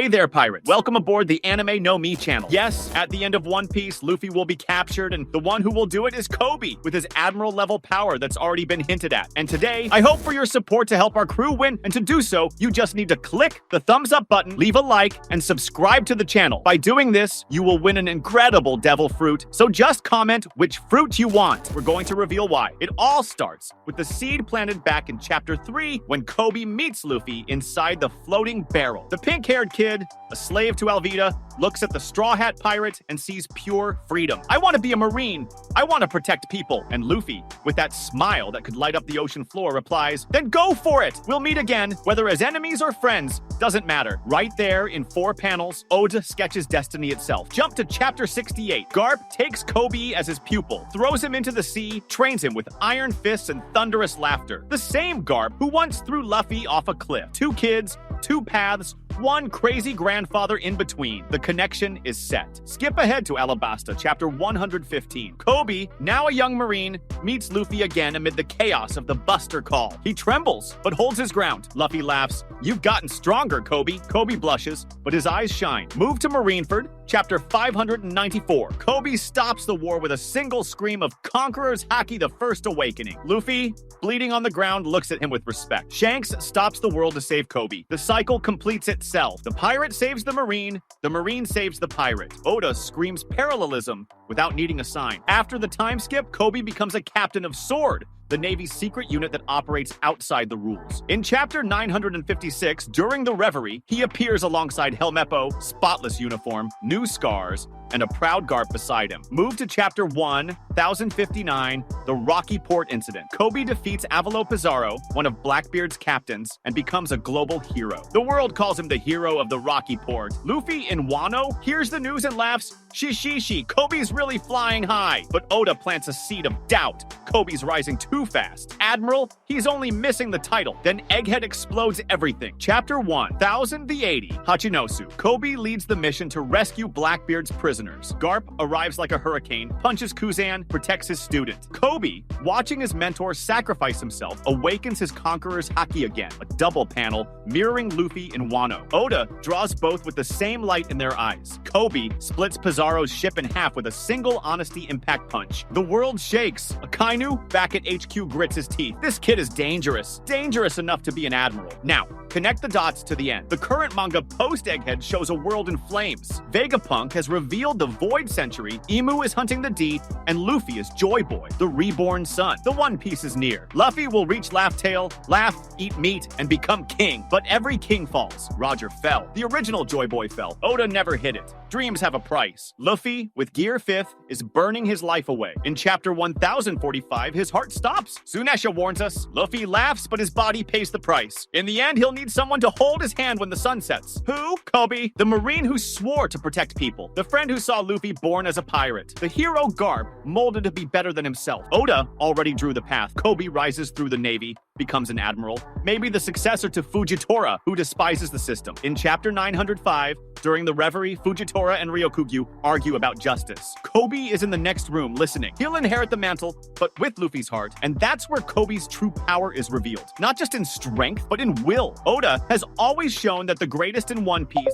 Hey there, pirates. Welcome aboard the Anime No Me channel. Yes, at the end of One Piece, Luffy will be captured, and the one who will do it is Kobe, with his Admiral level power that's already been hinted at. And today, I hope for your support to help our crew win, and to do so, you just need to click the thumbs up button, leave a like, and subscribe to the channel. By doing this, you will win an incredible devil fruit, so just comment which fruit you want. We're going to reveal why. It all starts with the seed planted back in Chapter 3 when Kobe meets Luffy inside the floating barrel. The pink-haired kid, a slave to Alvida, looks at the Straw Hat Pirate and sees pure freedom. I want to be a Marine. I want to protect people. And Luffy, with that smile that could light up the ocean floor, replies, then go for it. We'll meet again, whether as enemies or friends, doesn't matter. Right there in 4 panels, Oda sketches destiny itself. Jump to Chapter 68. Garp takes Kobe as his pupil, throws him into the sea, trains him with iron fists and thunderous laughter. The same Garp who once threw Luffy off a cliff. 2 kids, 2 paths, 1 crazy grandfather in between. The connection is set. Skip ahead to Alabasta, Chapter 115. Kobe, now a young Marine, meets Luffy again amid the chaos of the Buster Call. He trembles, but holds his ground. Luffy laughs. You've gotten stronger, Kobe. Kobe blushes, but his eyes shine. Move to Marineford, Chapter 594. Kobe stops the war with a single scream of Conqueror's Haki, the First Awakening. Luffy, bleeding on the ground, looks at him with respect. Shanks stops the world to save Kobe. The cycle completes itself. The pirate saves the Marine saves the pirate. Oda screams parallelism without needing a sign. After the time skip, Kobe becomes a captain of Sword, the Navy's secret unit that operates outside the rules. In Chapter 956, during the Reverie, he appears alongside Helmeppo, spotless uniform, new scars, and a proud Garp beside him. Move to Chapter 1059, the Rocky Port Incident. Kobe defeats Avalo Pizarro, one of Blackbeard's captains, and becomes a global hero. The world calls him the hero of the Rocky Port. Luffy in Wano hears the news and laughs, Shishishi, Kobe's really flying high. But Oda plants a seed of doubt. Kobe's rising too fast. Admiral, he's only missing the title. Then Egghead explodes everything. Chapter 1080, Hachinosu. Kobe leads the mission to rescue Blackbeard's prisoners. Garp arrives like a hurricane, punches Kuzan, protects his student. Kobe, watching his mentor sacrifice himself, awakens his conqueror's Haki again, a double panel mirroring Luffy in Wano. Oda draws both with the same light in their eyes. Kobe splits Pizarro's ship in half with a single honesty impact punch. The world shakes. Akainu, back at HQ, grits his teeth. This kid is dangerous. Dangerous enough to be an admiral. Now, connect the dots to the end. The current manga post-Egghead shows a world in flames. Vegapunk has revealed the Void Century, Emu is hunting the D, and Luffy is Joy Boy, the reborn son. The One Piece is near. Luffy will reach Laugh Tale, laugh, eat meat, and become king. But every king falls. Roger fell. The original Joy Boy fell. Oda never hit it. Dreams have a price. Luffy, with Gear 5th, is burning his life away. In Chapter 1045, his heart stops. Sunesha warns us. Luffy laughs, but his body pays the price. In the end, he'll need someone to hold his hand when the sun sets. Who? Kobe, the Marine who swore to protect people. The friend who saw Luffy born as a pirate. The hero Garp, molded to be better than himself. Oda already drew the path. Kobe rises through the Navy, becomes an admiral. Maybe the successor to Fujitora, who despises the system. In Chapter 905, during the Reverie, Fujitora and Ryokugyu argue about justice. Kobe is in the next room listening. He'll inherit the mantle, but with Luffy's heart, and that's where Kobe's true power is revealed. Not just in strength, but in will. Oda has always shown that the greatest in One Piece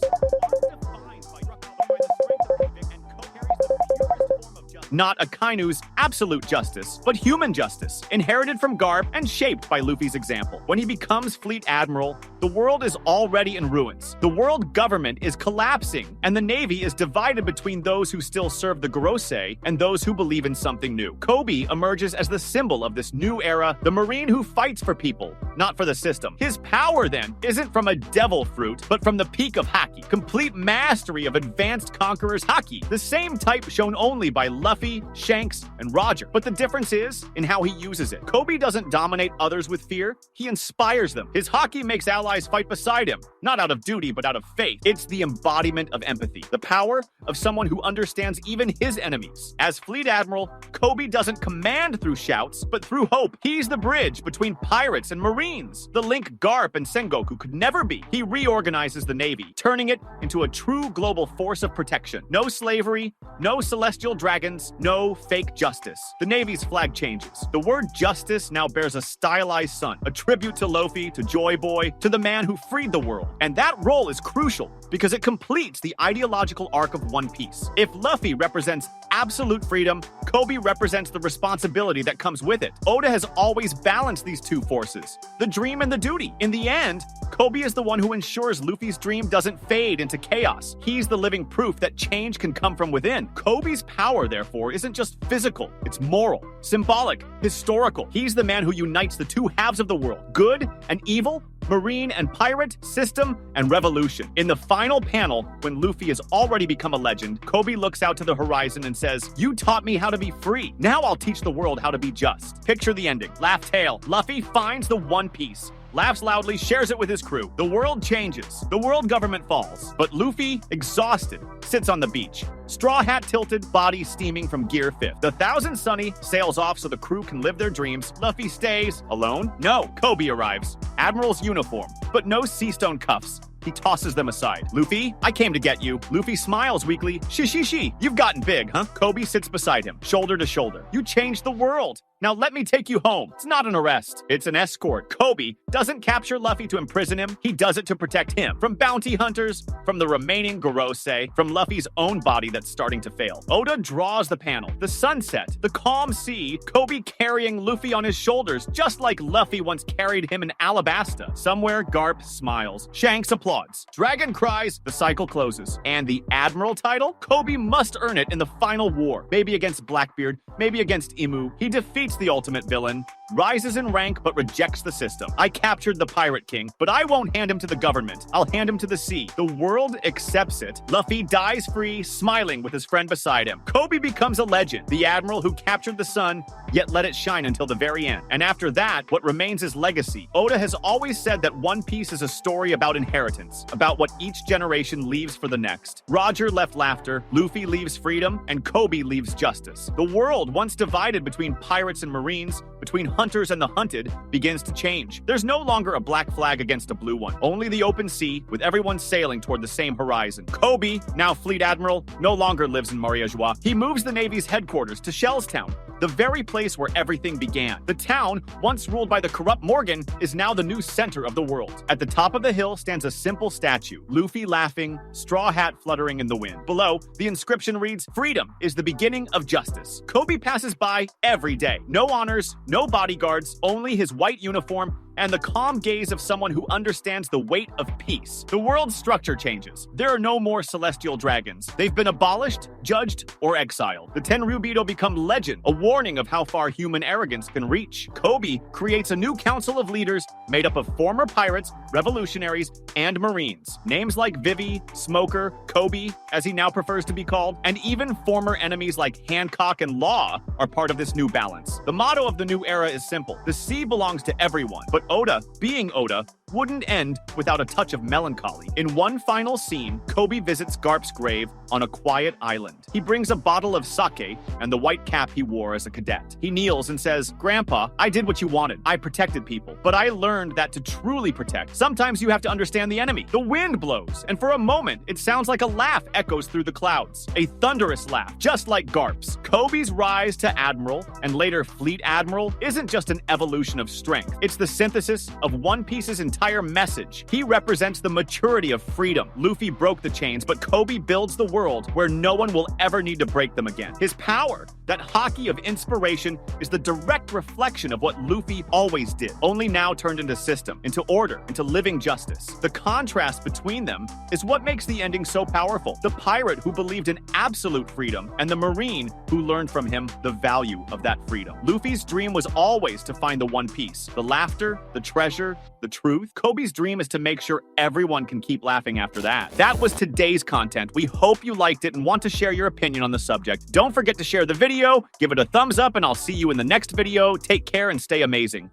not Akainu's absolute justice, but human justice, inherited from Garp and shaped by Luffy's example. When he becomes Fleet Admiral, the world is already in ruins. The world government is collapsing, and the Navy is divided between those who still serve the Gorosei and those who believe in something new. Kobe emerges as the symbol of this new era, the Marine who fights for people, not for the system. His power, then, isn't from a devil fruit, but from the peak of Haki. Complete mastery of advanced Conqueror's Haki, the same type shown only by Luffy, Shanks, and Roger. But the difference is in how he uses it. Kobe doesn't dominate others with fear, he inspires them. His Haki makes allies fight beside him, not out of duty, but out of faith. It's the embodiment of empathy, the power of someone who understands even his enemies. As Fleet Admiral, Kobe doesn't command through shouts, but through hope. He's the bridge between pirates and Marines, the link Garp and Sengoku could never be. He reorganizes the Navy, turning it into a true global force of protection. No slavery, no celestial dragons, justice. No fake justice. The Navy's flag changes. The word justice now bears a stylized sun, a tribute to Luffy, to Joy Boy, to the man who freed the world. And that role is crucial because it completes the ideological arc of One Piece. If Luffy represents absolute freedom, Kobe represents the responsibility that comes with it. Oda has always balanced these two forces, the dream and the duty. In the end, Kobe is the one who ensures Luffy's dream doesn't fade into chaos. He's the living proof that change can come from within. Kobe's power, therefore, isn't just physical, it's moral, symbolic, historical. He's the man who unites the two halves of the world, good and evil, marine and pirate, system and revolution. In the final panel, when Luffy has already become a legend, Kobe looks out to the horizon and says, "You taught me how to be free. Now I'll teach the world how to be just." Picture the ending. Laugh tale. Luffy finds the One Piece, laughs loudly, shares it with his crew. The world changes. The world government falls. But Luffy, exhausted, sits on the beach. Straw hat tilted, body steaming from gear fifth. The Thousand Sunny sails off so the crew can live their dreams. Luffy stays alone. No, Kobe arrives. Admiral's uniform, but no sea stone cuffs. He tosses them aside. "Luffy, I came to get you." Luffy smiles weakly. "She. You've gotten big, huh?" Kobe sits beside him, shoulder to shoulder. "You changed the world. Now let me take you home." It's not an arrest. It's an escort. Kobe doesn't capture Luffy to imprison him. He does it to protect him. From bounty hunters, from the remaining Gorosei, from Luffy's own body that's starting to fail. Oda draws the panel. The sunset, the calm sea, Kobe carrying Luffy on his shoulders, just like Luffy once carried him in Alabasta. Somewhere, Garp smiles. Shanks applauds. Dragon cries. The cycle closes. And the Admiral title? Kobe must earn it in the final war. Maybe against Blackbeard, maybe against Imu. He defeats the ultimate villain, rises in rank but rejects the system. "I captured the Pirate King, but I won't hand him to the government. I'll hand him to the sea." The world accepts it. Luffy dies free, smiling with his friend beside him. Kobe becomes a legend, the Admiral who captured the sun, yet let it shine until the very end. And after that, what remains is legacy. Oda has always said that One Piece is a story about inheritance, about what each generation leaves for the next. Roger left laughter, Luffy leaves freedom, and Kobe leaves justice. The world, once divided between pirates and marines, between hunters and the hunted, begins to change. There's no longer a black flag against a blue one, only the open sea, with everyone sailing toward the same horizon. Kobe, now Fleet Admiral, no longer lives in Mariajoa. He moves the Navy's headquarters to Shellstown, the very place where everything began. The town, once ruled by the corrupt Morgan, is now the new center of the world. At the top of the hill stands a simple statue, Luffy laughing, straw hat fluttering in the wind. Below, the inscription reads, "Freedom is the beginning of justice." Kobe passes by every day. No honors, no bodyguards, only his white uniform and the calm gaze of someone who understands the weight of peace. The world's structure changes. There are no more celestial dragons. They've been abolished, judged, or exiled. The Tenryubito become legend, a warning of how far human arrogance can reach. Kobe creates a new council of leaders made up of former pirates, revolutionaries, and marines. Names like Vivi, Smoker, Kobe, as he now prefers to be called, and even former enemies like Hancock and Law are part of this new balance. The motto of the new era is simple. The sea belongs to everyone, but Oda, being Oda, wouldn't end without a touch of melancholy. In one final scene, Kobe visits Garp's grave on a quiet island. He brings a bottle of sake and the white cap he wore as a cadet. He kneels and says, "Grandpa, I did what you wanted. I protected people. But I learned that to truly protect, sometimes you have to understand the enemy." The wind blows, and for a moment, it sounds like a laugh echoes through the clouds. A thunderous laugh, just like Garp's. Kobe's rise to Admiral, and later Fleet Admiral, isn't just an evolution of strength. It's the synthesis of One Piece's entire message. He represents the maturity of freedom. Luffy broke the chains, but Kobe builds the world where no one will ever need to break them again. His power, that Haki of inspiration, is the direct reflection of what Luffy always did, only now turned into system, into order, into living justice. The contrast between them is what makes the ending so powerful. The pirate who believed in absolute freedom, and the marine who learned from him the value of that freedom. Luffy's dream was always to find the One Piece, the laughter, the treasure, the truth. Kobe's dream is to make sure everyone can keep laughing after that. That was today's content. We hope you liked it and want to share your opinion on the subject. Don't forget to share the video, give it a thumbs up, and I'll see you in the next video. Take care and stay amazing.